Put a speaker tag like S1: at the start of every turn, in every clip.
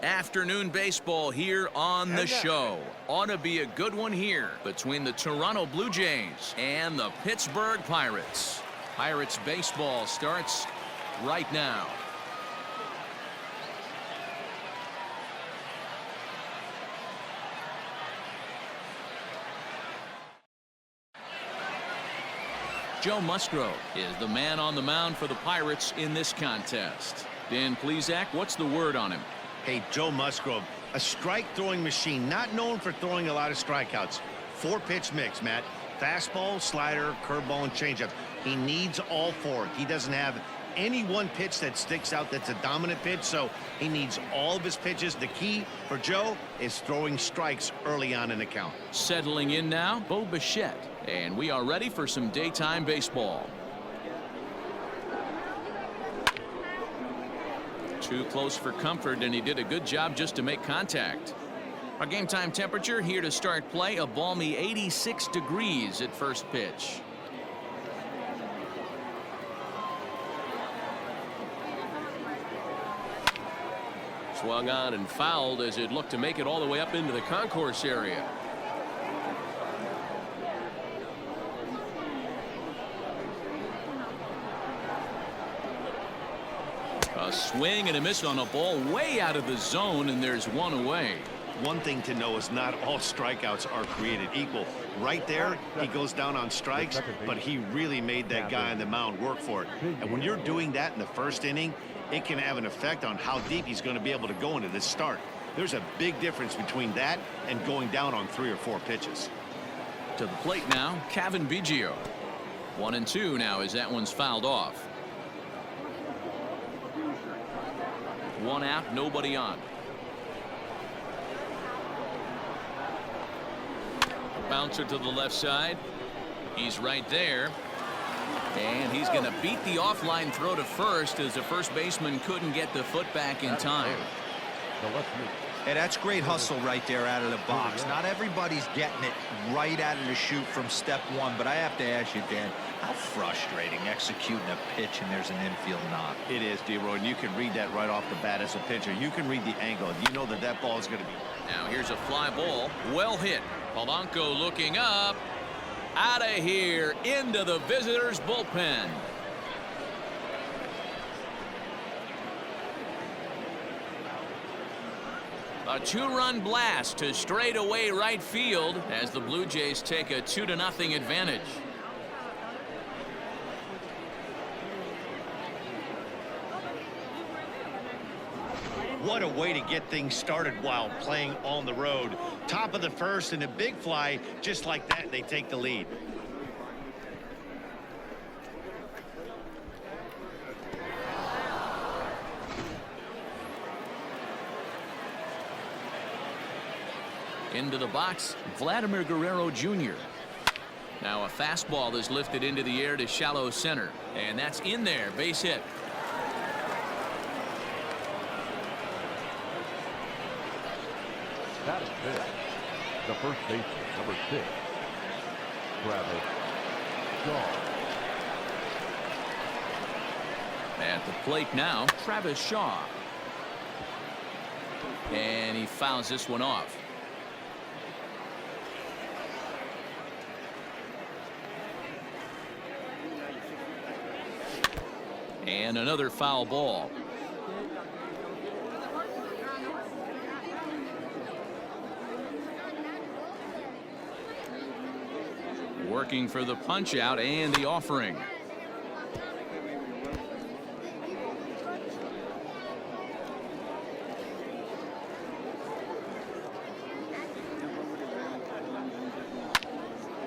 S1: Afternoon baseball here on the show. Ought to be a good one here between the Toronto Blue Jays and the Pittsburgh Pirates. Pirates baseball starts right now. Joe Musgrove is the man on the mound for the Pirates in this contest. Dan Plesac, what's the word on him?
S2: Hey, Joe Musgrove, a strike-throwing machine, not known for throwing a lot of strikeouts. 4-pitch mix, Matt. Fastball, slider, curveball, and changeup. He needs all 4. He doesn't have any one pitch that sticks out that's a dominant pitch, so he needs all of his pitches. The key for Joe is throwing strikes early on in the count.
S1: Settling in now, Bo Bichette, and we are ready for some daytime baseball. Too close for comfort, and he did a good job just to make contact. Our game time temperature here to start play, a balmy 86 degrees at first pitch. Swung on and fouled as it looked to make it all the way up into the concourse area. A swing and a miss on a ball way out of the zone, and there's one away.
S2: One thing to know is not all strikeouts are created equal. Right there, he goes down on strikes, but he really made that guy on the mound work for it. And when you're doing that in the first inning, it can have an effect on how deep he's going to be able to go into this start. There's a big difference between that and going down on 3 or 4 pitches.
S1: To the plate now, Kevin Biggio. 1-2 now as that one's fouled off. 1 out, nobody on. Bouncer to the left side. He's right there. And he's going to beat the offline throw to first as the first baseman couldn't get the foot back in time.
S3: Hey, that's great hustle right there out of the box. Not everybody's getting it right out of the chute from step 1, but I have to ask you, Dan, how frustrating executing a pitch and there's an infield knock.
S2: It is, D-Roy, and you can read that right off the bat as a pitcher. You can read the angle. You know that that ball is going to be.
S1: Now here's a fly ball. Well hit. Polanco looking up. Out of here into the visitors' bullpen. A 2-run blast to straightaway right field as the Blue Jays take a 2-0 advantage.
S2: What a way to get things started while playing on the road. Top of the first and a big fly, just like that, they take the lead.
S1: Into the box, Vladimir Guerrero Jr. Now a fastball is lifted into the air to shallow center, and that's in there, base hit.
S4: That is it. The first baseman, number 6, Travis Shaw.
S1: At the plate now, Travis Shaw. And he fouls this one off. And another foul ball. Working for the punch out and the offering.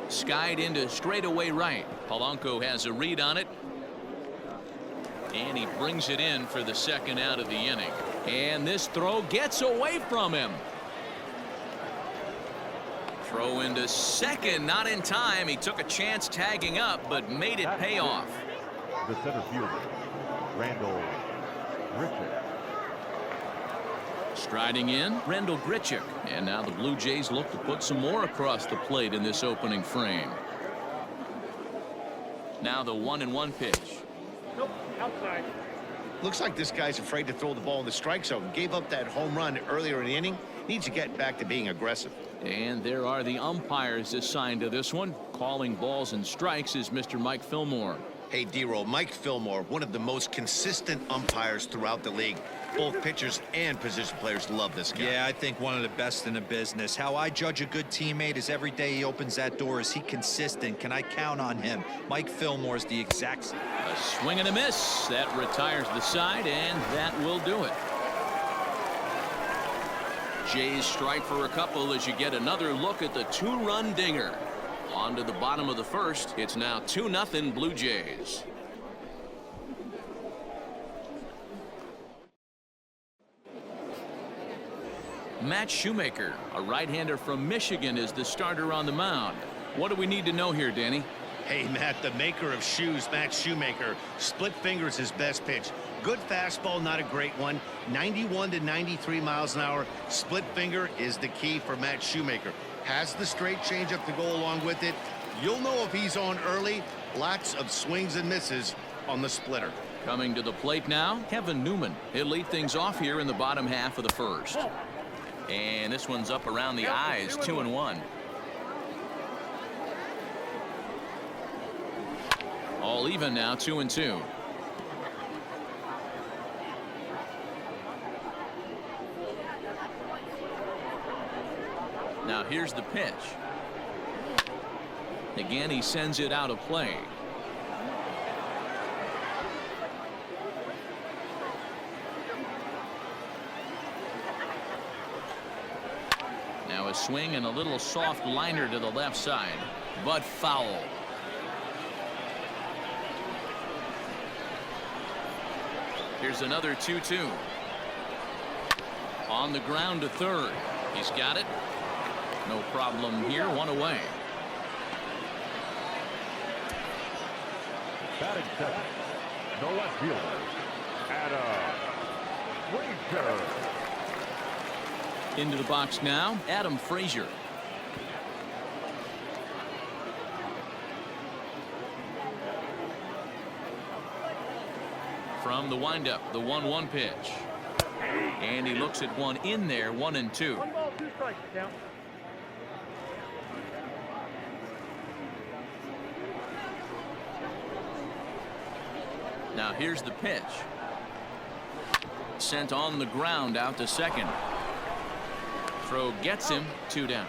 S1: Skied into straightaway right. Polanco has a read on it. And he brings it in for the second out of the inning. And this throw gets away from him. Throw into second, not in time. He took a chance tagging up, but made it pay off.
S4: The center fielder, Randall Grichuk.
S1: Striding in, Randall Grichuk. And now the Blue Jays look to put some more across the plate in this opening frame. Now the 1-1 pitch.
S5: Nope, outside.
S2: Looks like this guy's afraid to throw the ball in the strike zone. Gave up that home run earlier in the inning. Needs to get back to being aggressive.
S1: And there are the umpires assigned to this one. Calling balls and strikes is Mr. Mike Fillmore.
S2: Hey, D-Roll, Mike Fillmore, one of the most consistent umpires throughout the league. Both pitchers and position players love this guy.
S3: Yeah, I think one of the best in the business. How I judge a good teammate is every day he opens that door. Is he consistent? Can I count on him? Mike Fillmore is the exact.
S1: A swing and a miss. That retires the side, and that will do it. Jays strike for a couple as you get another look at the two-run dinger. On to the bottom of the first. It's now 2-0 Blue Jays. Matt Shoemaker, a right-hander from Michigan, is the starter on the mound. What do we need to know here, Danny?
S2: Hey, Matt, the maker of shoes, Matt Shoemaker. Split finger is his best pitch. Good fastball, not a great one. 91 to 93 miles an hour. Split finger is the key for Matt Shoemaker. Has the straight changeup to go along with it. You'll know if he's on early. Lots of swings and misses on the splitter.
S1: Coming to the plate now, Kevin Newman. He'll lead things off here in the bottom half of the first. And this one's up around the eyes, 2-1. All even now, 2-2. Now here's the pitch. Again, he sends it out of play. Now a swing and a little soft liner to the left side, but foul. Here's another 2-2. On the ground to third. He's got it. No problem here. One away.
S4: Batting second, the left fielder, Adam Frazier.
S1: Into the box now, Adam Frazier. From the windup, the 1-1 pitch. And he looks at one in there, 1-2.
S5: 1 ball, 2 strikes, count.
S1: Now here's the pitch. Sent on the ground out to second. Throw gets him, 2 down.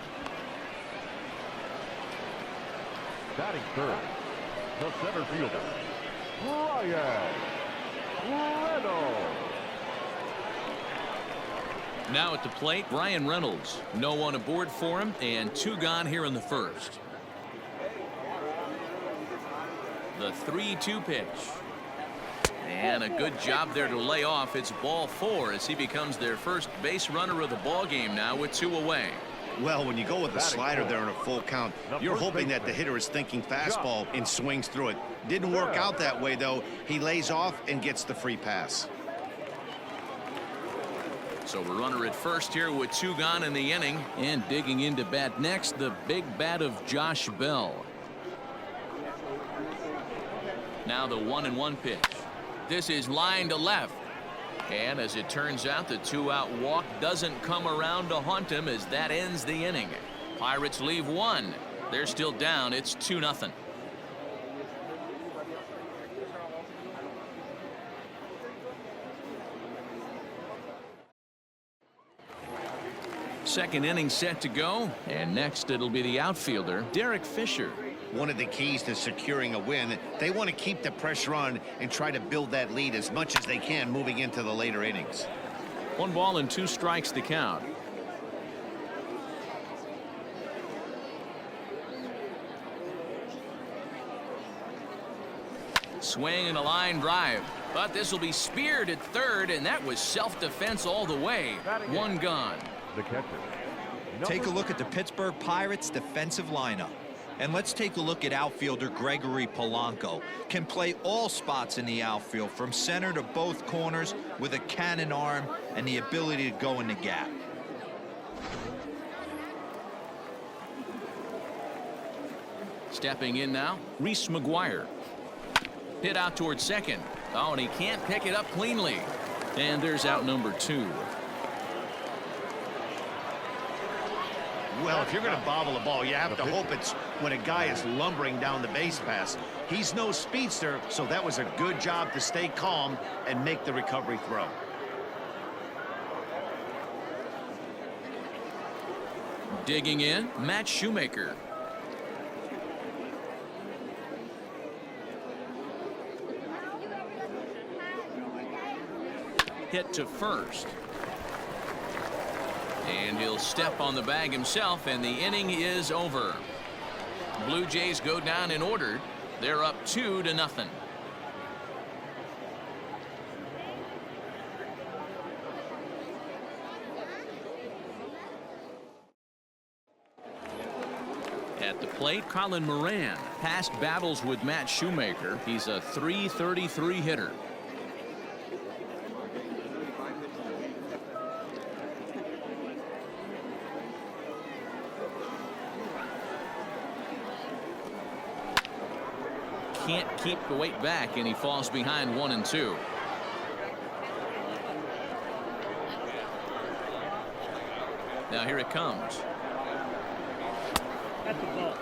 S4: Batting third, the center fielder, Ryan Reynolds.
S1: Now at the plate, Ryan Reynolds. No one aboard for him, and 2 gone here in the first. The 3-2 pitch. And a good job there to lay off. It's ball 4 as he becomes their first base runner of the ball game now with 2 away.
S2: Well, when you go with a slider there in a full count, you're hoping that the hitter is thinking fastball and swings through it. Didn't work out that way, though. He lays off and gets the free pass.
S1: So a runner at first here with 2 gone in the inning. And digging into bat next, the big bat of Josh Bell. Now the 1-1 pitch. This is line to left. And as it turns out, the 2-out walk doesn't come around to haunt him as that ends the inning. Pirates leave 1. They're still down. It's 2-0. Second inning set to go. And next it'll be the outfielder, Derek Fisher.
S2: One of the keys to securing a win, they want to keep the pressure on and try to build that lead as much as they can moving into the later innings.
S1: 1 ball and 2 strikes to count. Swing and a line drive, but this will be speared at third, and that was self-defense all the way. 1 gone.
S4: The catcher.
S3: Take a look at the Pittsburgh Pirates defensive lineup. And let's take a look at outfielder Gregory Polanco. Can play all spots in the outfield from center to both corners with a cannon arm and the ability to go in the gap.
S1: Stepping in now, Reese McGuire. Hit out towards second. Oh, and he can't pick it up cleanly. And there's out number 2.
S2: Well, if you're going to bobble a ball, you have to hope it's when a guy is lumbering down the base pass. He's no speedster, so that was a good job to stay calm and make the recovery throw.
S1: Digging in, Matt Shoemaker. Hit to first. And he'll step on the bag himself, and the inning is over. Blue Jays go down in order. They're up 2-0. At the plate, Colin Moran. Past battles with Matt Shoemaker. He's a .333 hitter. Can't keep the weight back, and he falls behind 1-2. Now here it comes.
S5: That's the ball.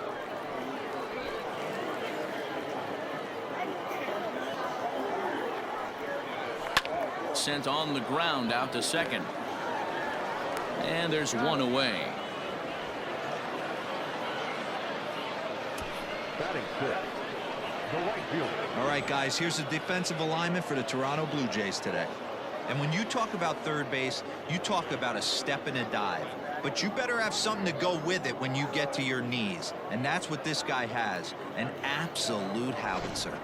S1: Sent on the ground out to second. And there's one away.
S4: Batting fifth, the right fielder.
S3: All right, guys, here's the defensive alignment for the Toronto Blue Jays today. And when you talk about third base, you talk about a step and a dive. But you better have something to go with it when you get to your knees. And that's what this guy has. An absolute howitzer.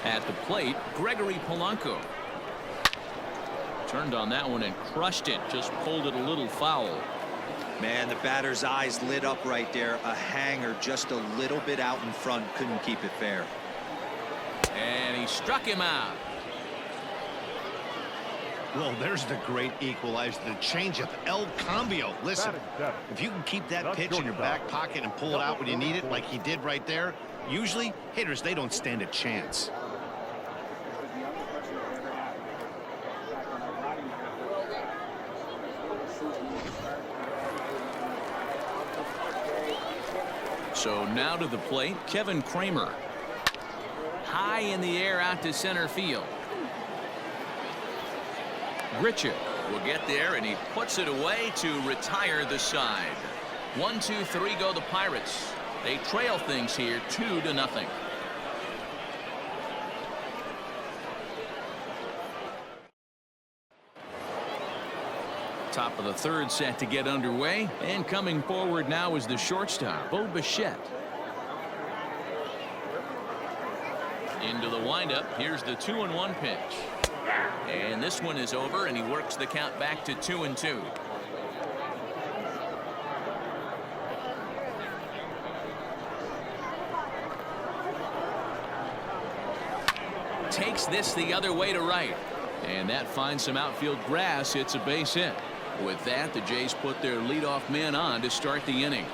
S1: At the plate, Gregory Polanco. Turned on that one and crushed it. Just pulled it a little foul.
S3: Man, the batter's eyes lit up right there. A hanger just a little bit out in front. Couldn't keep it fair.
S1: And he struck him out.
S2: Well, there's the great equalizer, the changeup, El Cambio. Listen, if you can keep that pitch in your back pocket and pull it out when you need it like he did right there, usually hitters, they don't stand a chance.
S1: So now to the plate, Kevin Kramer. High in the air out to center field. Grichuk will get there, and he puts it away to retire the side. 1-2-3 go the Pirates. They trail things here 2-0. Top of the third set to get underway, and coming forward now is the shortstop, Bo Bichette. Into the windup. Here's the 2-1 pitch. And this one is over, and he works the count back to 2-2. Takes this the other way to right. And that finds some outfield grass. It's a base hit. With that, the Jays put their leadoff man on to start the inning.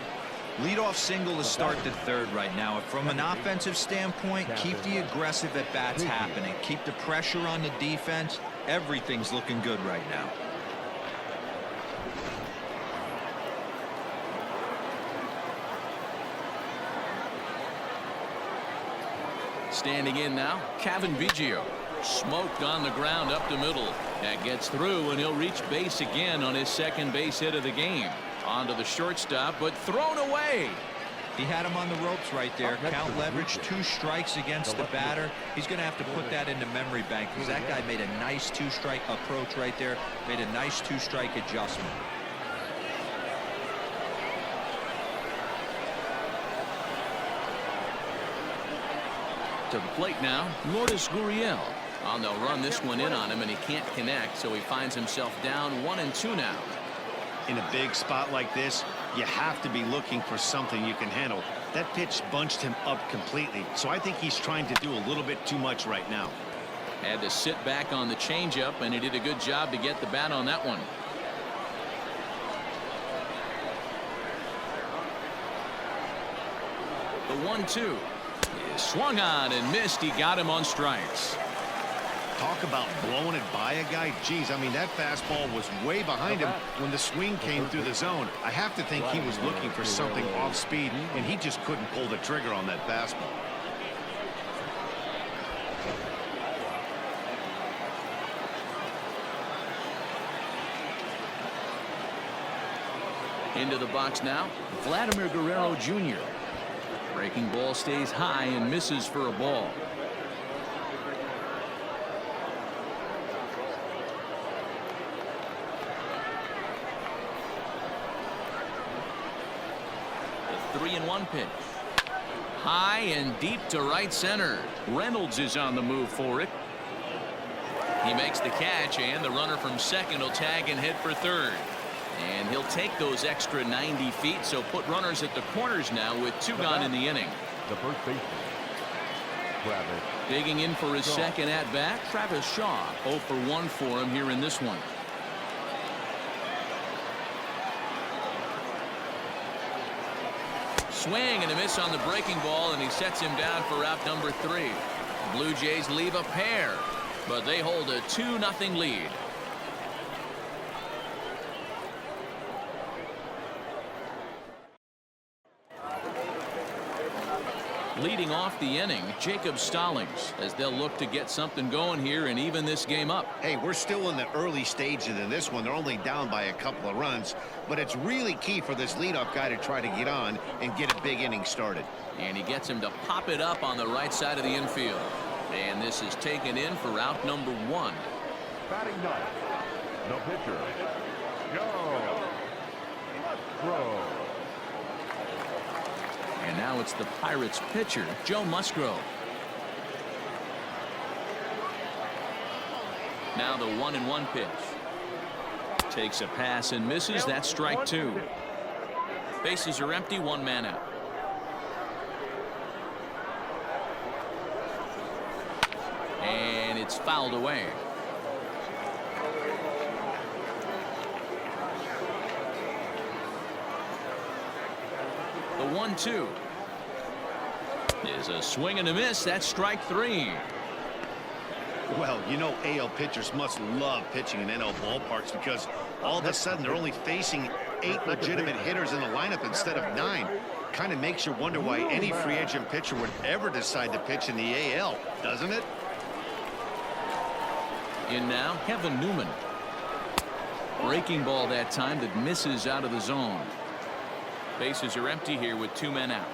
S3: Leadoff single to start the third right now. From an offensive standpoint, keep the aggressive at-bats happening. Keep the pressure on the defense. Everything's looking good right now.
S1: Standing in now, Cavan Biggio. Smoked on the ground up the middle. That gets through, and he'll reach base again on his second base hit of the game. Onto the shortstop, but thrown away.
S3: He had him on the ropes right there. Count leverage, 2 strikes against the batter. He's going to have to put that into memory bank because that guy made a nice 2-strike approach right there. Made a nice 2-strike adjustment.
S1: To the plate now, Lourdes Gurriel. Oh, they'll run this one in on him, and he can't connect, so he finds himself down 1-2 now.
S2: In a big spot like this, you have to be looking for something you can handle. That pitch bunched him up completely, so I think he's trying to do a little bit too much right now.
S1: Had to sit back on the changeup, and he did a good job to get the bat on that one. The 1-2. He swung on and missed. He got him on strikes.
S2: Talk about blowing it by a guy. Geez, I mean, that fastball was way behind him when the swing came through the zone. I have to think he was looking for something off speed, and he just couldn't pull the trigger on that fastball.
S1: Into the box now, Vladimir Guerrero Jr. Breaking ball stays high and misses for a ball. The 3-1 pitch. High and deep to right center. Reynolds is on the move for it. He makes the catch, and the runner from second will tag and head for third. And he'll take those extra 90 feet, so put runners at the corners now with two gone in the inning.
S4: The first baseman, Travis.
S1: Digging in for his second at bat, Travis Shaw. 0 for 1 for him here in this one. Swing and a miss on the breaking ball, and he sets him down for out number 3. The Blue Jays leave a pair, but they hold a 2-0 lead. Leading off the inning, Jacob Stallings, as they'll look to get something going here and even this game up.
S2: Hey, we're still in the early stages in this one. They're only down by a couple of runs, but it's really key for this leadoff guy to try to get on and get a big inning started.
S1: And he gets him to pop it up on the right side of the infield. And this is taken in for out number 1.
S4: Batting ninth, the pitcher, Joe Musgrove.
S1: And now it's the Pirates pitcher, Joe Musgrove. Now the 1-1 pitch. Takes a pass and misses. That's strike 2. Bases are empty, 1 man out. And it's fouled away. The 1-2 is a swing and a miss. That's strike 3.
S2: Well, you know, AL pitchers must love pitching in NL ballparks because all of a sudden they're only facing 8 legitimate hitters in the lineup instead of 9. Kind of makes you wonder why any free agent pitcher would ever decide to pitch in the AL, doesn't it?
S1: In now, Kevin Newman. Breaking ball that time that misses out of the zone. Bases are empty here with 2 men out.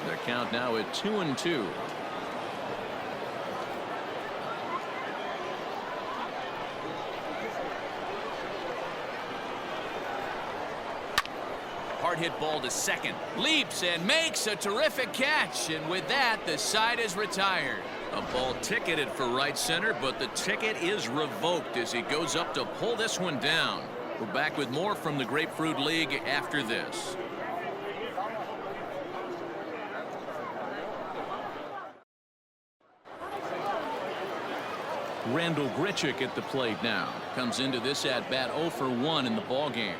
S1: Their count now at 2-2. Hard hit ball to second. Leaps and makes a terrific catch. And with that, the side is retired. A ball ticketed for right center, but the ticket is revoked as he goes up to pull this one down. We're back with more from the Grapefruit League after this. Randall Grichuk at the plate now. Comes into this at bat 0 for 1 in the ball game.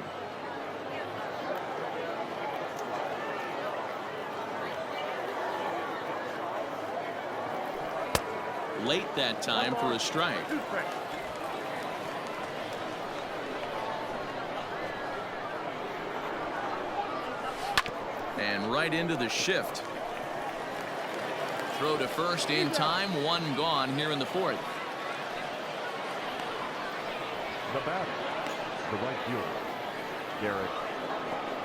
S1: Late that time for a strike. And right into the shift. Throw to first in time. 1 gone here in the 4th.
S4: The batter, the right fielder, Derek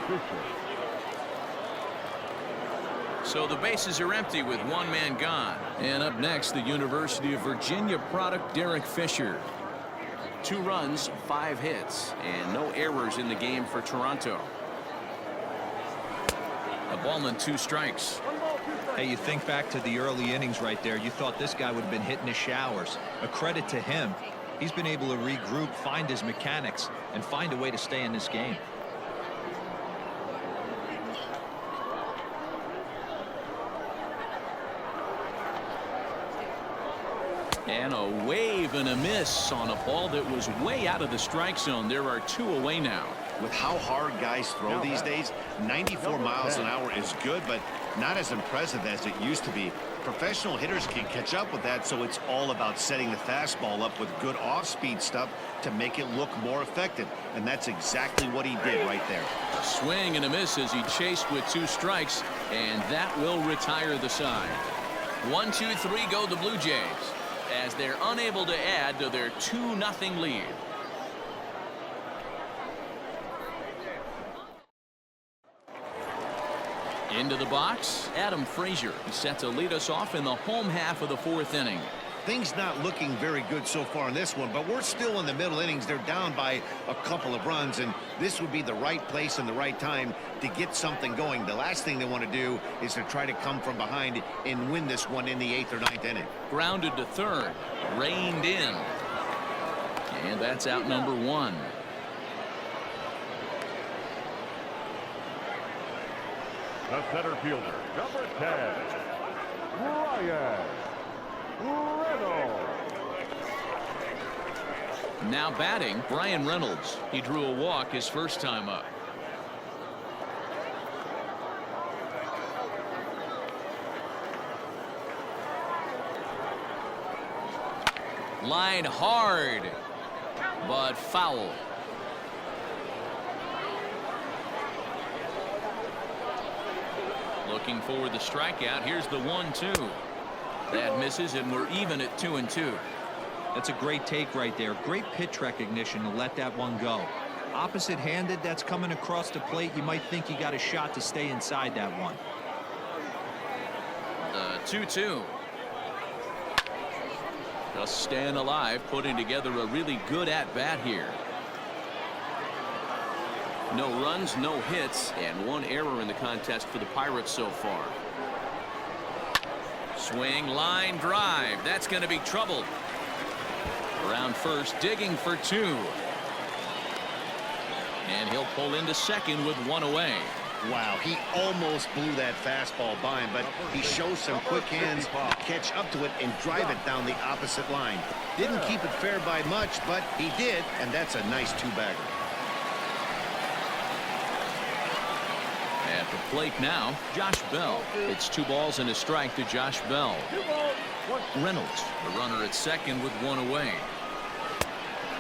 S4: Fisher.
S1: So the bases are empty with 1 man gone. And up next, the University of Virginia product, Derek Fisher. 2 runs, 5 hits, and no errors in the game for Toronto. A ball and 2 strikes.
S3: Hey, you think back to the early innings right there. You thought this guy would have been hitting his showers. A credit to him. He's been able to regroup, find his mechanics, and find a way to stay in this game.
S1: And a wave and a miss on a ball that was way out of the strike zone. There are 2 away now.
S2: With how hard guys throw these days, 94 miles an hour is good, but not as impressive as it used to be. Professional hitters can catch up with that, so it's all about setting the fastball up with good off-speed stuff to make it look more effective. And that's exactly what he did right there.
S1: A swing and a miss as he chased with 2 strikes, and that will retire the side. 1-2-3 go the Blue Jays as they're unable to add to their 2-0 lead. Into the box, Adam Frazier is set to lead us off in the home half of the 4th inning.
S2: Things not looking very good so far in this one, but we're still in the middle innings. They're down by a couple of runs, and this would be the right place and the right time to get something going. The last thing they want to do is to try to come from behind and win this one in the 8th or 9th inning.
S1: Grounded to third, reined in, and that's out number 1.
S4: The center fielder, number 10, Ryan Reynolds.
S1: Now batting, Brian Reynolds. He drew a walk his first time up. Line hard, but foul. Looking for the strikeout. Here's the 1-2. That misses, and we're even at 2-2.
S3: That's a great take right there. Great pitch recognition to let that one go. Opposite-handed, that's coming across the plate. You might think you got a shot to stay inside that one.
S1: The 2-2. Just staying alive, putting together a really good at-bat here. No runs, no hits, and 1 error in the contest for the Pirates so far. Swing, line drive. That's going to be trouble. Around first, digging for 2. And he'll pull into second with 1 away.
S2: Wow, he almost blew that fastball by him, but he shows some quick hands to catch up to it and drive it down the opposite line. Didn't keep it fair by much, but he did, and that's a nice 2-bagger.
S1: At the plate now, Josh Bell. It's 2 balls and a strike to Josh Bell. Reynolds, the runner at second with 1 away.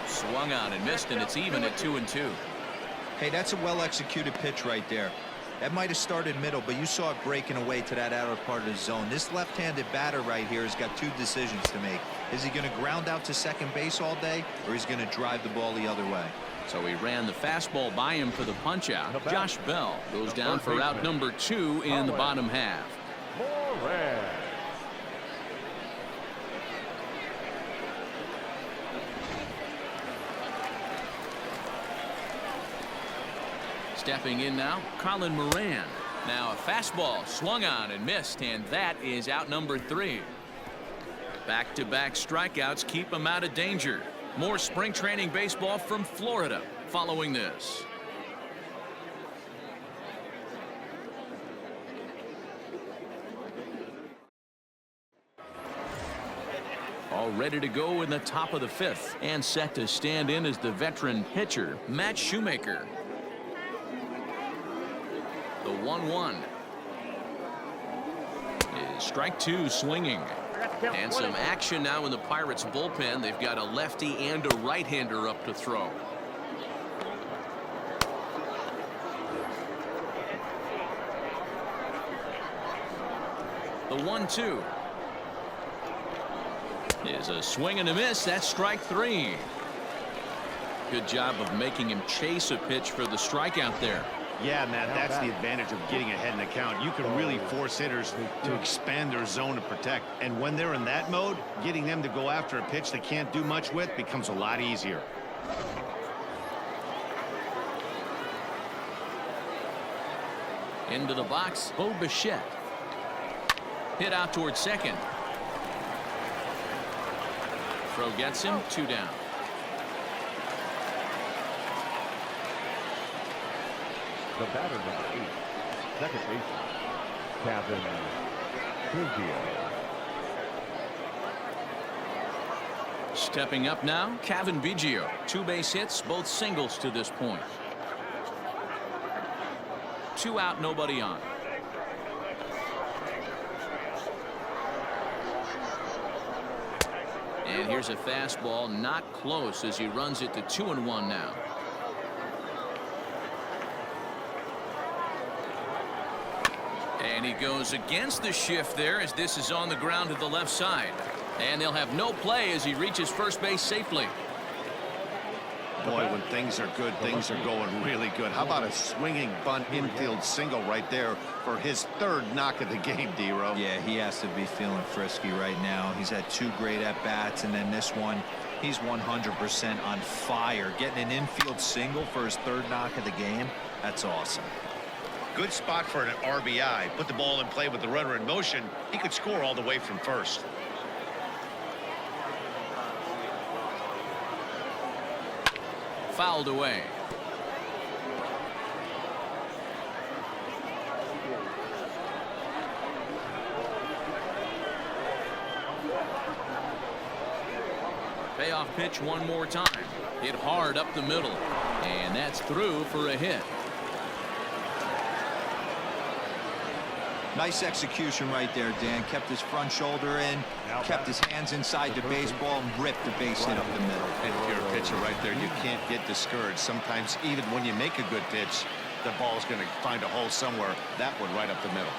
S1: Swung on and missed, and it's even at 2-2.
S3: Hey, that's a well-executed pitch right there. That might have started middle, but you saw it breaking away to that outer part of the zone. This left-handed batter right here has got 2 decisions to make. Is he going to ground out to second base all day, or is he going to drive the ball the other way?
S1: So he ran the fastball by him for the punch-out. Josh Bell goes down for out number 2 in the bottom half. Stepping in now, Colin Moran. Now a fastball swung on and missed, and that is out number 3. Back-to-back strikeouts keep him out of danger. More spring training baseball from Florida following this. All ready to go in the top of the 5th, and set to stand in as the veteran pitcher, Matt Shoemaker. The 1-1 is strike 2 swinging. And some action now in the Pirates bullpen. They've got a lefty and a right-hander up to throw. The 1-2 is a swing and a miss. That's strike 3. Good job of making him chase a pitch for the strikeout there.
S2: Yeah, Matt, that's the advantage of getting ahead in the count. You can really force hitters to expand their zone to protect. And when they're in that mode, getting them to go after a pitch they can't do much with becomes a lot easier.
S1: Into the box, Bo Bichette. Hit out towards second. Throw gets him, 2 down.
S4: The batter, number 8, second baseman, Kevin Biggio.
S1: Stepping up now, Kevin Biggio. 2 base hits, both singles to this point. 2 out, nobody on. And here's a fastball, not close, as he runs it to 2-1 now. And he goes against the shift there, as this is on the ground to the left side. And they'll have no play as he reaches first base safely.
S2: Boy, when things are good, things are going really good. How about a swinging bunt infield single right there for his 3rd knock of the game, D-Row?
S3: Yeah, he has to be feeling frisky right now. He's had 2 great at-bats, and then this one, he's 100% on fire. Getting an infield single for his 3rd knock of the game, that's awesome.
S2: Good spot for an RBI. Put the ball in play with the runner in motion. He could score all the way from first.
S1: Fouled away. Payoff pitch one more time. Hit hard up the middle. And that's through for a hit.
S3: Nice execution right there, Dan. Kept his front shoulder in, kept his hands inside the baseball, and ripped the base hit up the middle.
S2: And if you're a pitcher right there, you can't get discouraged. Sometimes even when you make a good pitch, the ball's going to find a hole somewhere. That one right up the middle.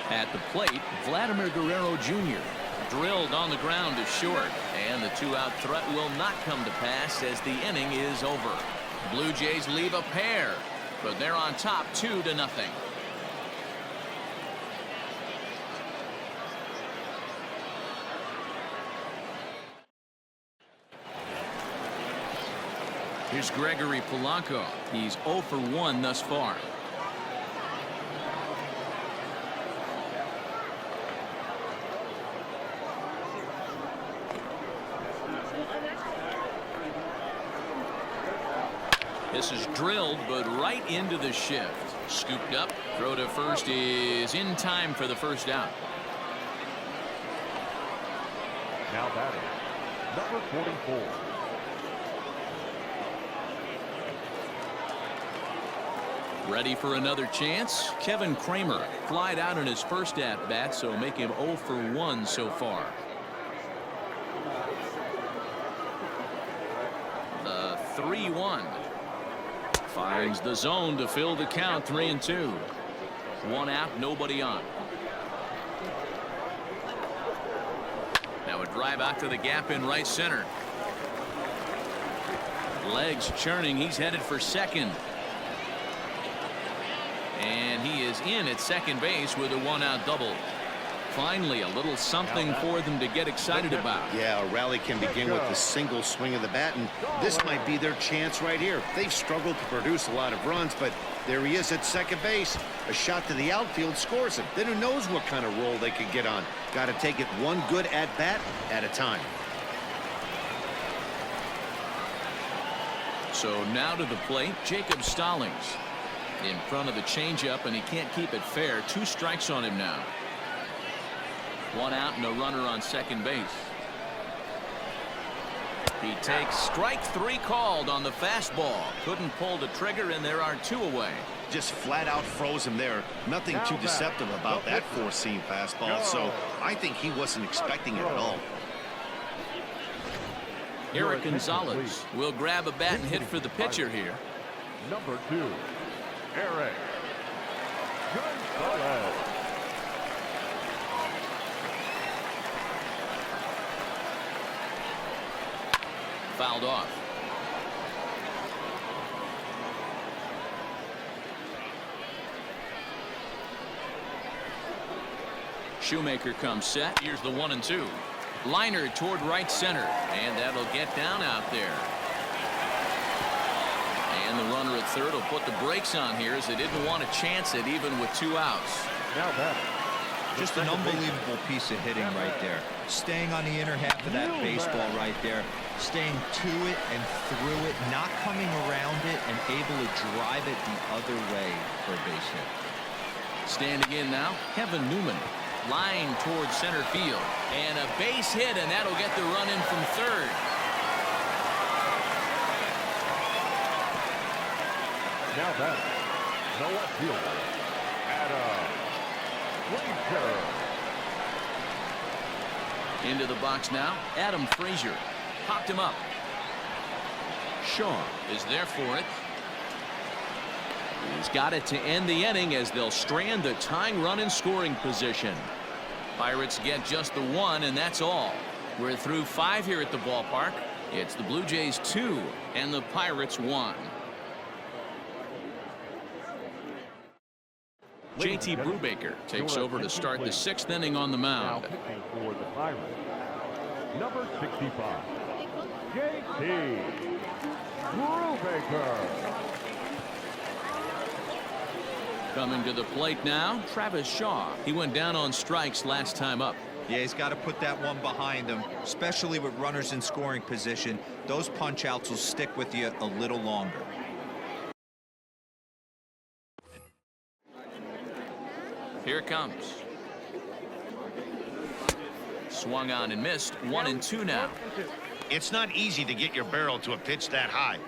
S1: At the plate, Vladimir Guerrero Jr. drilled on the ground to short, and the 2-out threat will not come to pass as the inning is over. Blue Jays leave a pair, but they're on top 2-0. Here's Gregory Polanco. He's 0 for 1 thus far. This is drilled, but right into the shift. Scooped up. Throw to first is in time for the first out.
S4: Now batting, number 44.
S1: Ready for another chance? Kevin Kramer flied out in his first at-bat, so make him 0 for 1 so far. The 3-1. Finds the zone to fill the count, 3-2. 1 out, nobody on. Now a drive out to the gap in right center. Legs churning, he's headed for second. And he is in at second base with a 1-out double. Finally, a little something for them to get excited about.
S2: Yeah, a rally can begin with the single swing of the bat, and this might be their chance right here. They've struggled to produce a lot of runs, but there he is at second base. A shot to the outfield scores him. Then who knows what kind of roll they could get on. Got to take it one good at-bat at a time.
S1: So now to the plate, Jacob Stallings. In front of the changeup, and he can't keep it fair. 2 strikes on him now. 1 out and a runner on second base. He takes strike 3 called on the fastball. Couldn't pull the trigger, and there are 2 away.
S2: Just flat out froze him there. Nothing too deceptive about that four-seam fastball, so I think he wasn't expecting it at all.
S1: Eric Gonzalez will grab a bat and hit for the pitcher here.
S4: Number 2, Eric Gonzalez.
S1: Fouled off. Shoemaker comes set. Here's the 1-2. Liner toward right center, and that'll get down out there. And the runner at third will put the brakes on here as they didn't want to chance it even with 2 outs.
S4: Now that.
S3: Just an unbelievable piece of hitting right there. Staying on the inner half of that baseball right there. Staying to it and through it. Not coming around it and able to drive it the other way for a base hit.
S1: Standing in now, Kevin Newman. Line towards center field. And a base hit, and that'll get the run in from third.
S4: Now that. No left fielder. Adam Frazier.
S1: Into the box now. Adam Frazier popped him up. Shaw is there for it. He's got it to end the inning as they'll strand the tying run in scoring position. Pirates get just the one, and that's all. We're through 5 here at the ballpark. It's the Blue Jays 2 and the Pirates 1. JT Brubaker takes over to start the 6th inning on the
S4: Now
S1: mound.
S4: pitching for the Pirates, number 65, JT Brubaker.
S1: Coming to the plate now, Travis Shaw. He went down on strikes last time up.
S3: Yeah, he's got to put that one behind him, especially with runners in scoring position. Those punch outs will stick with you a little longer.
S1: Here it comes. Swung on and missed. 1-2 now.
S2: It's not easy to get your barrel to a pitch that high.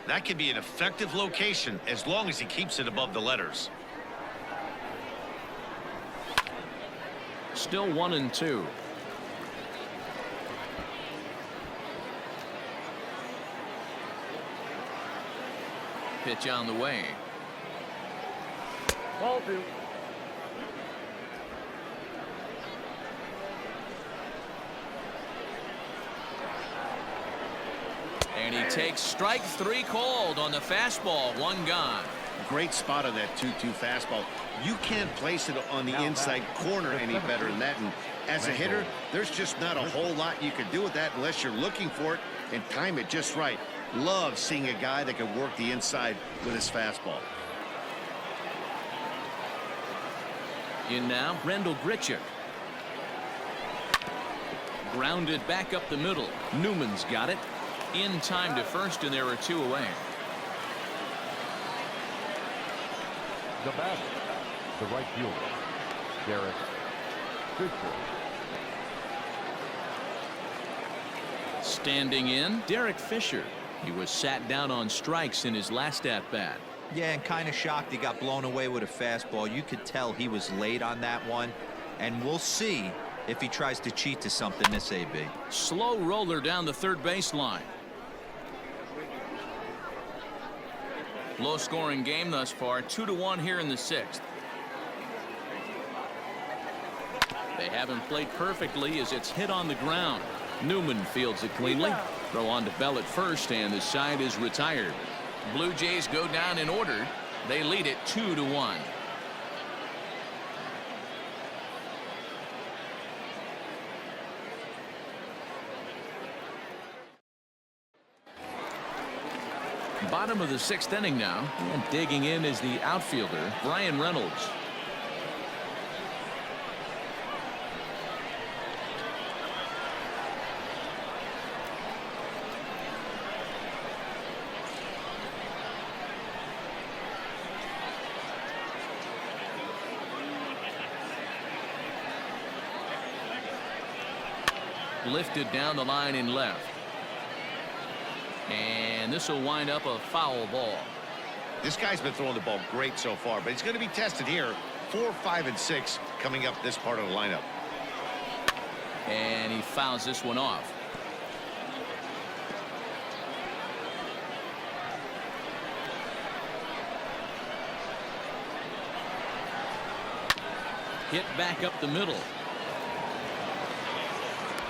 S2: That can be an effective location as long as he keeps it above the letters.
S1: Still 1-2. Pitch on the way.
S4: Ball 2.
S1: And he takes strike 3 called on the fastball. 1 gone.
S2: Great spot on that 2-2 fastball. You can't place it on the inside corner any better than that. And as a hitter, there's just not a whole lot you can do with that unless you're looking for it and time it just right. Love seeing a guy that can work the inside with his fastball.
S1: In now, Rendell Grichuk. Grounded back up the middle. Newman's got it. In time to first, and there are 2 away.
S4: The batter, the right fielder, Derek Fisher.
S1: Standing in, Derek Fisher. He was sat down on strikes in his last at-bat.
S3: Yeah, and kind of shocked he got blown away with a fastball. You could tell he was late on that one, and we'll see if he tries to cheat to something this AB.
S1: Slow roller down the third baseline. Low scoring game thus far, 2-1 here in the 6th. They haven't played perfectly as it's hit on the ground. Newman fields it cleanly. Throw on to Bell at first, and the side is retired. Blue Jays go down in order. They lead it 2-1. Bottom of the 6th inning now, and digging in is the outfielder Brian Reynolds. Lifted down the line in left. And this will wind up a foul ball.
S2: This guy's been throwing the ball great so far, but he's going to be tested here. 4, 5, and 6 coming up this part of the lineup.
S1: And he fouls this one off. Hit back up the middle.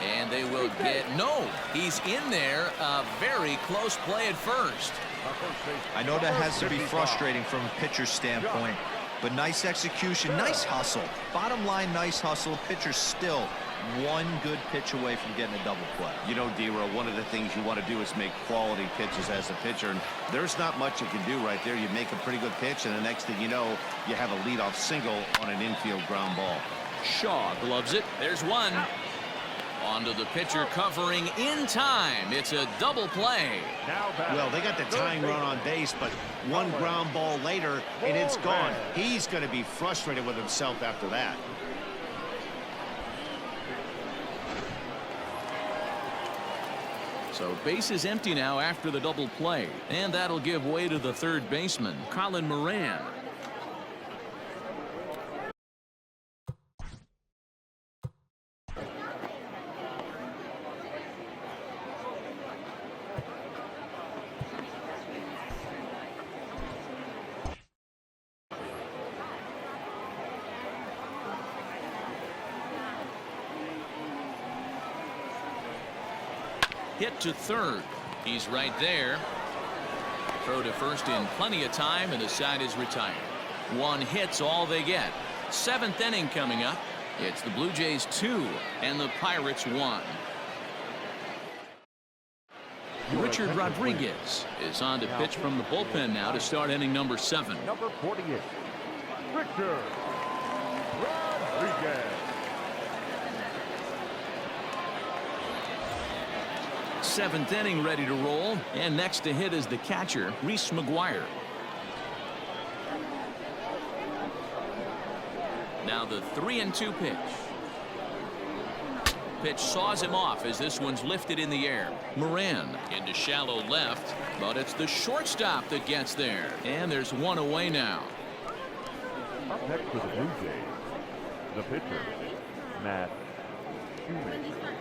S1: And they will get, no, he's in there. A very close play at first.
S3: I know that has to be frustrating from a pitcher's standpoint, but nice execution, nice hustle. Bottom line, nice hustle. Pitcher's still one good pitch away from getting a double play.
S2: You know, D-Row, one of the things you want to do is make quality pitches as a pitcher, and there's not much you can do right there. You make a pretty good pitch, and the next thing you know, you have a leadoff single on an infield ground ball.
S1: Shaw gloves it. There's one. Onto the pitcher covering in time. It's a double play.
S2: Well, they got the tying run on base, but one ground ball later, and it's gone. He's going to be frustrated with himself after that.
S1: So base is empty now after the double play, and that'll give way to the third baseman, Colin Moran. hit to third. He's right there. Throw to first in plenty of time, and the side is retired. 1 hit's all they get. 7th inning coming up. It's the Blue Jays 2 and the Pirates 1. Richard Rodriguez is on to pitch from the bullpen now to start inning number 7.
S4: Number 48, Richard Rodriguez.
S1: 7th inning ready to roll, and next to hit is the catcher, Reese McGuire. Now the 3-2 pitch. Pitch saws him off as this one's lifted in the air. Moran into shallow left, but it's the shortstop that gets there, and there's 1 away now.
S4: Up next for the Blue Jays, the pitcher, Matt Shoemaker.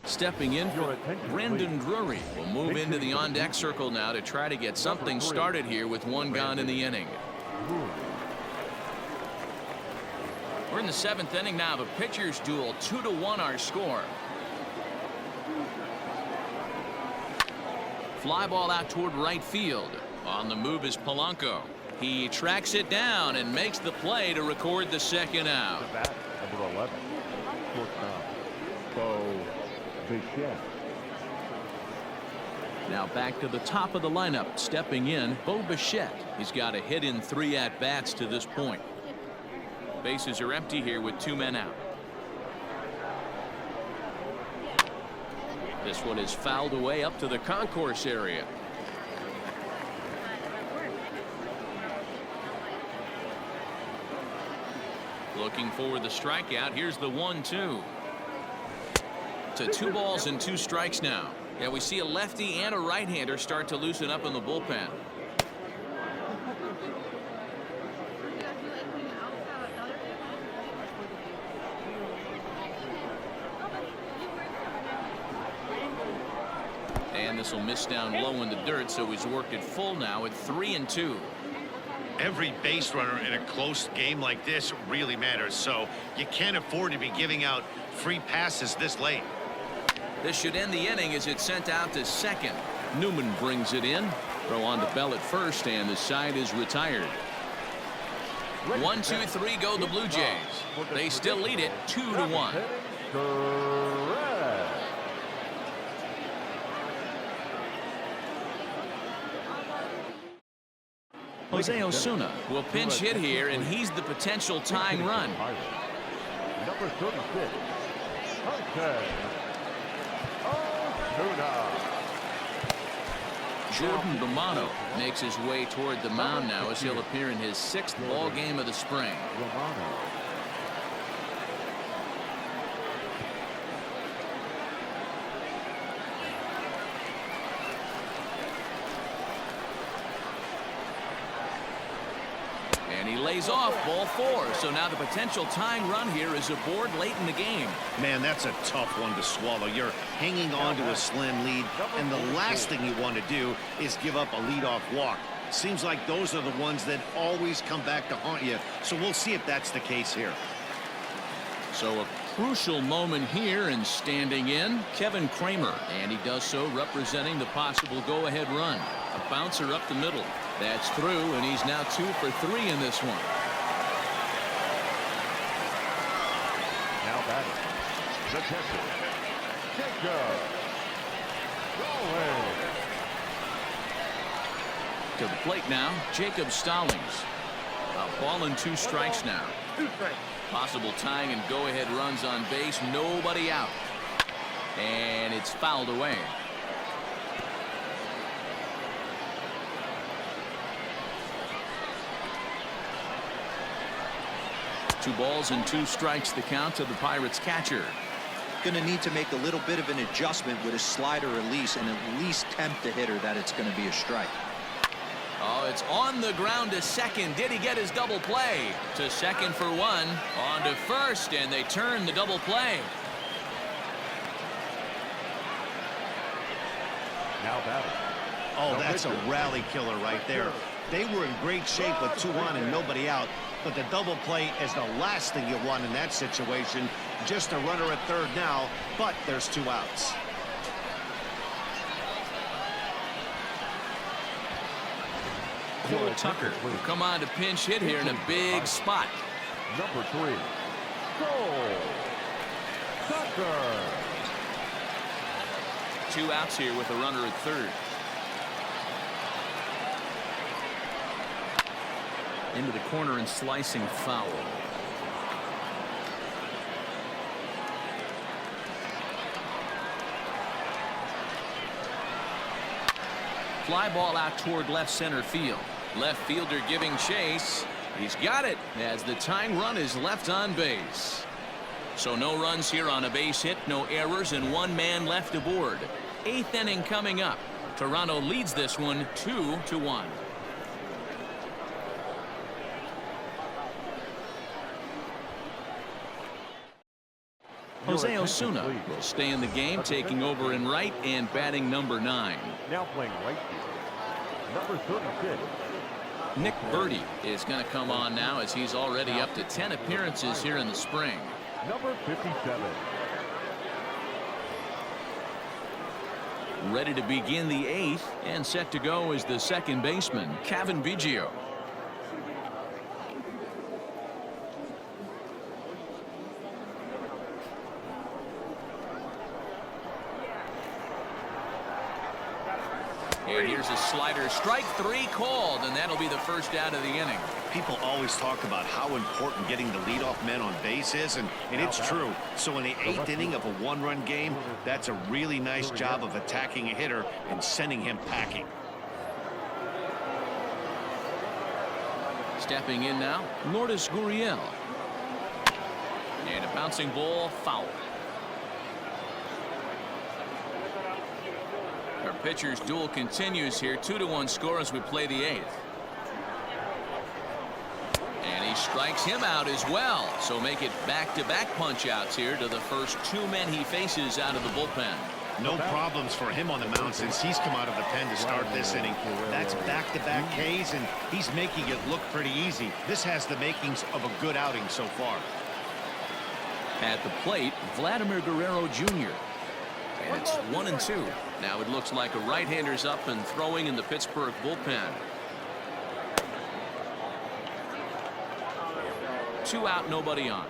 S1: Stepping in for Brandon Drury will move into the on-deck circle now to try to get something started here with 1 gone in the inning. We're in the 7th inning now. The pitchers duel, 2-1 our score. Fly ball out toward right field. On the move is Polanco. He tracks it down and makes the play to record the 2nd out.
S4: Number 11, shortstop, Bo Bichette.
S1: Now back to the top of the lineup. Stepping in, Bo Bichette. He's got a hit in 3 at-bats to this point. Bases are empty here with 2 men out. This one is fouled away up to the concourse area. Looking for the strikeout. Here's the 1-2. To 2 balls and 2 strikes now. Yeah, we see a lefty and a right-hander start to loosen up in the bullpen. And this will miss down low in the dirt, so he's worked it full now at 3-2.
S2: Every base runner in a close game like this really matters, so you can't afford to be giving out free passes this late.
S1: This should end the inning as it's sent out to second. Newman brings it in. Throw on to Bell at first, and the side is retired. 1, 2, 3 go the Blue Jays. They still lead it 2-1. Jose Osuna will pinch hit here, and he's the potential tying run.
S4: Number 36, Jose Osuna.
S1: Jordan Romano makes his way toward the mound now as he'll appear in his 6th ball game of the spring. And he lays off ball 4. So now the potential tying run here is aboard late in the game.
S2: Man, that's a tough one to swallow. You're hanging on to a slim lead, and the last thing you want to do is give up a leadoff walk. Seems like those are the ones that always come back to haunt you. So we'll see if that's the case here.
S1: So a crucial moment here, and standing in, Kevin Kramer. And he does so representing the possible go-ahead run. A bouncer up the middle. That's through, and he's now 2 for 3 in this one.
S4: Now batting, the catcher, Jacob.
S1: To the plate now, Jacob Stallings. A ball and 2 strikes now. Possible tying and go-ahead runs on base. Nobody out. And it's fouled away. Two balls and 2 strikes the count to the Pirates catcher.
S3: Going to need to make a little bit of an adjustment with his slider release and at least tempt the hitter that it's going to be a strike.
S1: Oh, it's on the ground to second. Did he get his double play? To second for 1. On to first, and they turn the double play.
S4: Now batting.
S2: Oh, that's a rally killer right there. They were in great shape with 2 on and nobody out, but the double play is the last thing you want in that situation. Just a runner at third now, but there's 2 outs.
S1: Cole Tucker will come on to pinch hit here in a big spot.
S4: Number 3, Cole Tucker.
S1: 2 outs here with a runner at third. Into the corner and slicing foul. Fly ball out toward left center field. Left fielder giving chase. He's got it as the tying run is left on base. So no runs here on a base hit, no errors, and 1 man left aboard. 8th inning coming up. Toronto leads this one 2-1. Jose Osuna will stay in the game, taking over in right and batting number 9.
S4: Now playing right field, number 36.
S1: Nick Birdie is going to come on now as he's already up to 10 appearances here in the spring.
S4: Number 57.
S1: Ready to begin the 8th and set to go is the second baseman, Kevin Biggio. And here's a slider, strike 3 called, and that'll be the first out of the inning.
S2: People always talk about how important getting the leadoff man on base is, and it's true. So in the 8th inning of a 1-run game, that's a really nice job of attacking a hitter and sending him packing.
S1: Stepping in now, Lourdes Gurriel. And a bouncing ball, foul. Our pitcher's duel continues here. 2-1 score as we play the 8th. And he strikes him out as well. So make it back-to-back punch-outs here to the first 2 men he faces out of the bullpen.
S2: No problems for him on the mound since he's come out of the pen to start this inning. That's back-to-back Ks, and he's making it look pretty easy. This has the makings of a good outing so far.
S1: At the plate, Vladimir Guerrero Jr. And it's 1-2. Now it looks like a right-hander's up and throwing in the Pittsburgh bullpen. 2 out, nobody on.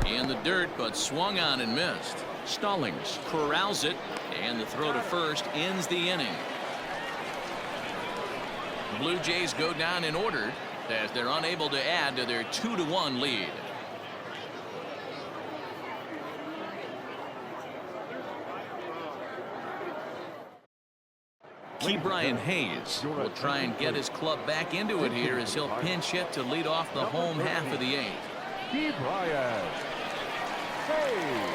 S1: In the dirt, but swung on and missed. Stallings corrals it, and the throw to first ends the inning. Blue Jays go down in order as they're unable to add to their 2-1 lead. Brian Hayes will try and get his club back into it here as he'll pinch hit to lead off the home half of the 8th.
S4: Brian Hayes.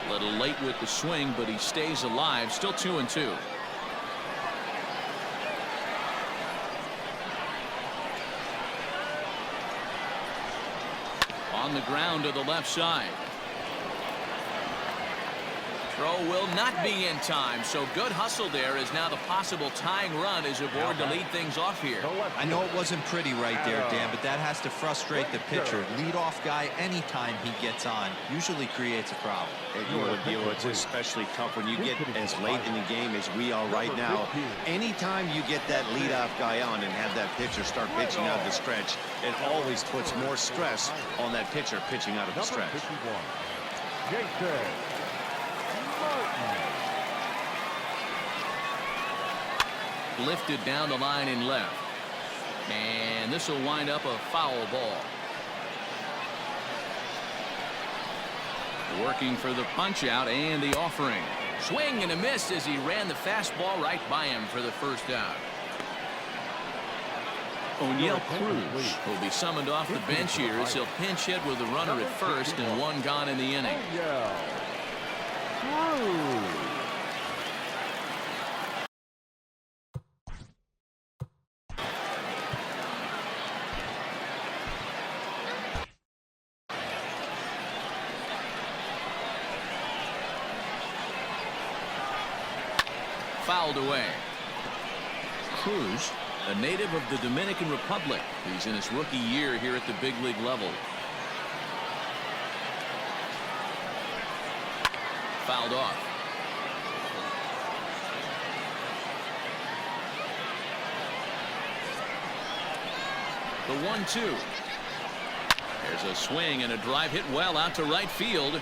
S1: A little late with the swing, but he stays alive. Still 2-2. On the ground to the left side. Throw will not be in time, so good hustle there as now the possible tying run is aboard to lead things off here.
S3: I know it wasn't pretty right there, Dan, but that has to frustrate the pitcher. Leadoff guy, anytime he gets on, usually creates a problem.
S2: It's especially tough when you get as late in the game as we are right now. Anytime you get that leadoff guy on and have that pitcher start pitching out of the stretch, it always puts more stress on that pitcher pitching out of the stretch.
S1: Lifted down the line in left. And this will wind up a foul ball. Working for the punch out and the offering. Swing and a miss as he ran the fastball right by him for the first out. O'Neill Cruz will be summoned off the bench here as he'll pinch hit with a runner at first and 1 gone in the inning. fouled away. Cruz, a native of the Dominican Republic. He's in his rookie year here at the big league level. Fouled off. The 1-2. There's a swing and a drive hit well out to right field.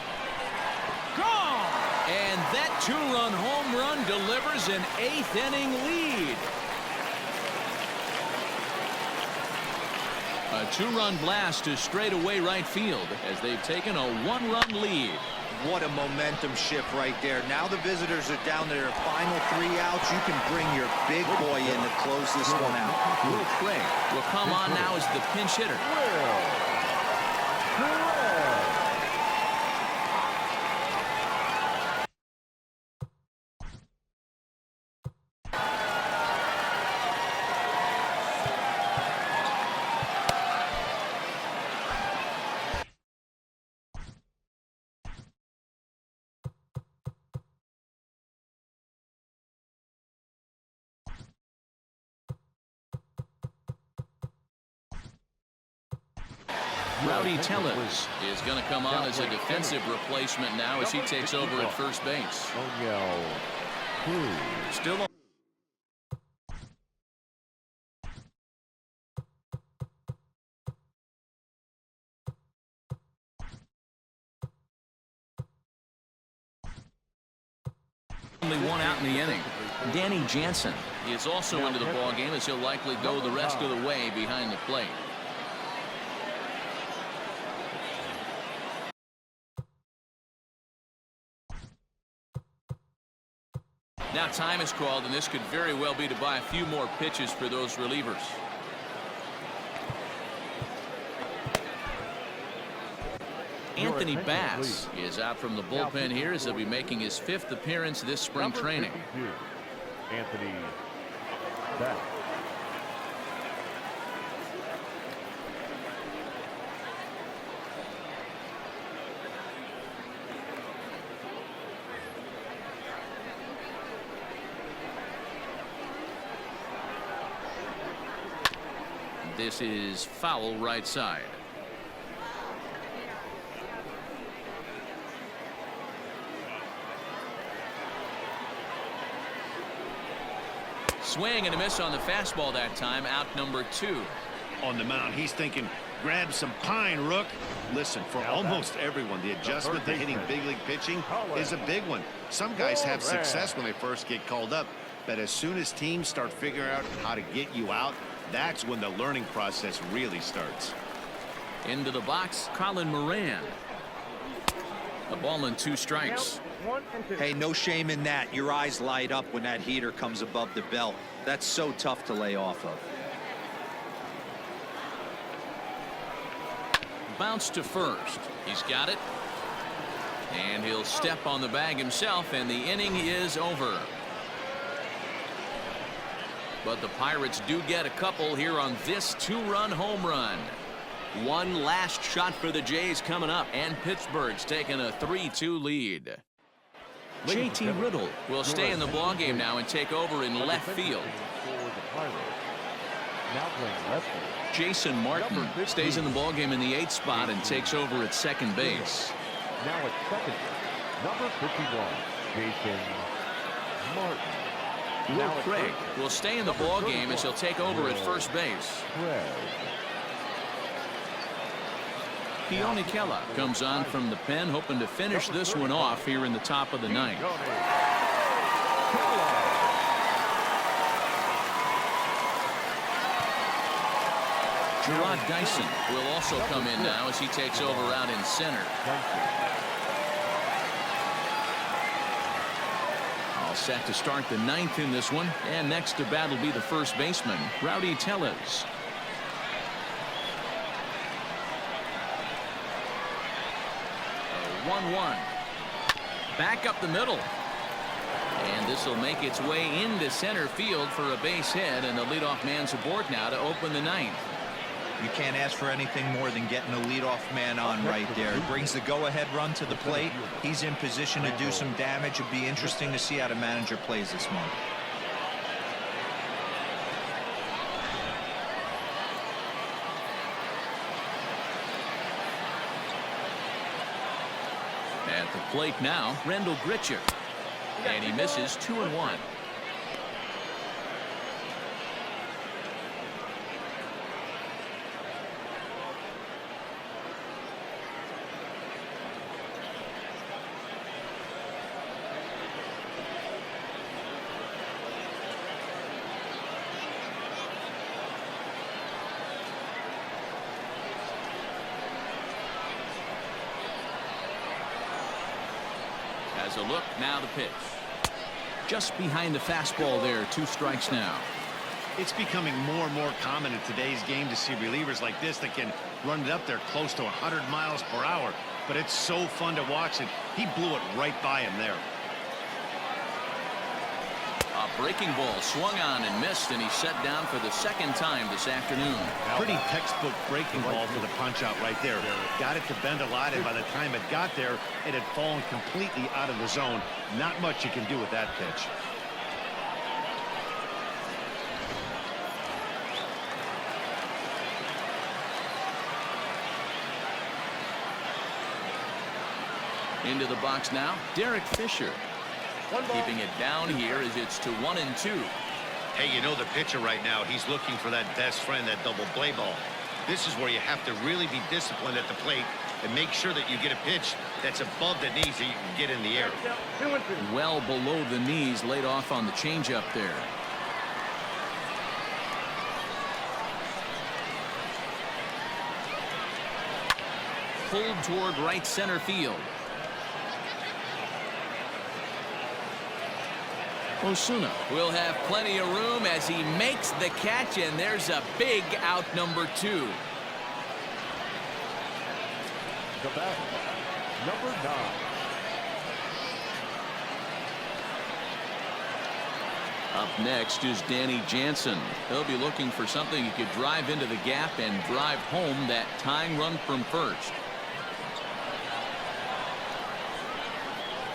S1: Gone! And that two-run home run delivers an eighth-inning lead. A two-run blast to straightaway right field as they've taken a one-run lead.
S3: What a momentum shift right there. Now the visitors are down to their final 3 outs. You can bring your big boy in to close this one out.
S1: Will Craig will come on now as the pinch hitter. Rowdy Tellez is going to come on as a defensive replacement now as he takes over at first base. Still on. Only one out in the inning. Danny Jansen is also into the ball game as he'll likely go the rest of the way behind the plate. Now time is called, and this could very well be to buy a few more pitches for those relievers. Anthony Bass is out from the bullpen here as he'll be making his 5th appearance this spring training.
S4: Anthony Bass.
S1: This is foul right side. Swing and a miss on the fastball that time. Out number 2.
S2: On the mound, he's thinking, grab some pine, Rook. Listen, for almost everyone, the adjustment to hitting big league pitching is a big one. Some guys have success when they first get called up, but as soon as teams start figuring out how to get you out, that's when the learning process really starts.
S1: Into the box, Colin Moran. A ball and 2 strikes.
S3: Hey, no shame in that. Your eyes light up when that heater comes above the belt. That's so tough to lay off of.
S1: Bounce to first. He's got it. And he'll step on the bag himself, and the inning is over. But the Pirates do get a couple here on this 2-run home run. One last shot for the Jays coming up, and Pittsburgh's taking a 3-2 lead. JT Riddle will stay in the ballgame now and take over in left field. Jason Martin stays in the ballgame in the 8th spot and takes over at second base.
S4: Now at second, number 51, Jason Martin.
S1: Will Craig will stay in the ballgame as he'll take over at first base. Keone Kela comes on from the pen, hoping to finish this one off here in the top of the 9th. Gerard Dyson will also come in now as he takes over out in center. All set to start the 9th in this one, and next to bat will be the first baseman, Rowdy Tellez. A 1-1. Back up the middle. And this will make its way into center field for a base hit, and the leadoff man's aboard now to open the 9th.
S3: You can't ask for anything more than getting the leadoff man on right there. He brings the go-ahead run to the plate. He's in position to do some damage. It'd be interesting to see how the manager plays this month.
S1: At the plate now, Rendell Gritchick. And he misses 2-1. As a look, now the pitch. Just behind the fastball there, 2 strikes now.
S2: It's becoming more and more common in today's game to see relievers like this that can run it up there close to 100 miles per hour. But it's so fun to watch it. He blew it right by him there.
S1: A breaking ball swung on and missed, and he's set down for the 2nd time this afternoon.
S2: Pretty textbook breaking ball for the punch out right there. Got it to bend a lot, and by the time it got there, it had fallen completely out of the zone. Not much you can do with that pitch.
S1: Into the box now, Derek Fisher. Keeping it down here as it's to 1-2.
S2: Hey, you know the pitcher right now, he's looking for that best friend, that double play ball. This is where you have to really be disciplined at the plate and make sure that you get a pitch that's above the knees that you can get in the air.
S1: Well below the knees, laid off on the changeup there. Pulled toward right center field. Osuna will have plenty of room as he makes the catch, and there's a big out, number 2.
S4: The batter, number 9.
S1: Up next is Danny Jansen. He'll be looking for something he could drive into the gap and drive home that tying run from first.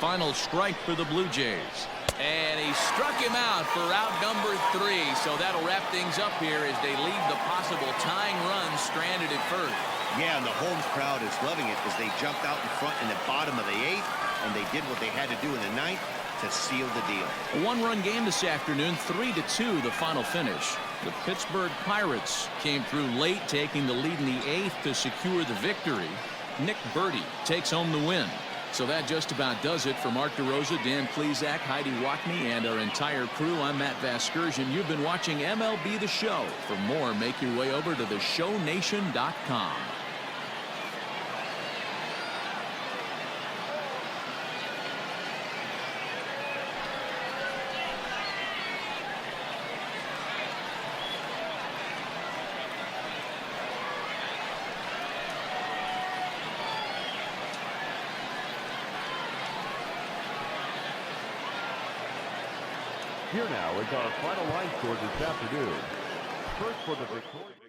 S1: Final strike for the Blue Jays. And he struck him out for out number 3. So that'll wrap things up here as they leave the possible tying run stranded at first.
S2: Yeah, and the home crowd is loving it as they jumped out in front in the bottom of the 8th, and they did what they had to do in the 9th to seal the deal.
S1: A 1-run game this afternoon, 3-2 the final finish. The Pittsburgh Pirates came through late, taking the lead in the 8th to secure the victory. Nick Berti takes home the win. So that just about does it for Mark DeRosa, Dan Plesac, Heidi Wackney, and our entire crew. I'm Matt Vasgersian. You've been watching MLB The Show. For more, make your way over to theshownation.com.
S4: Here now is our final line score this afternoon. First for the victorious.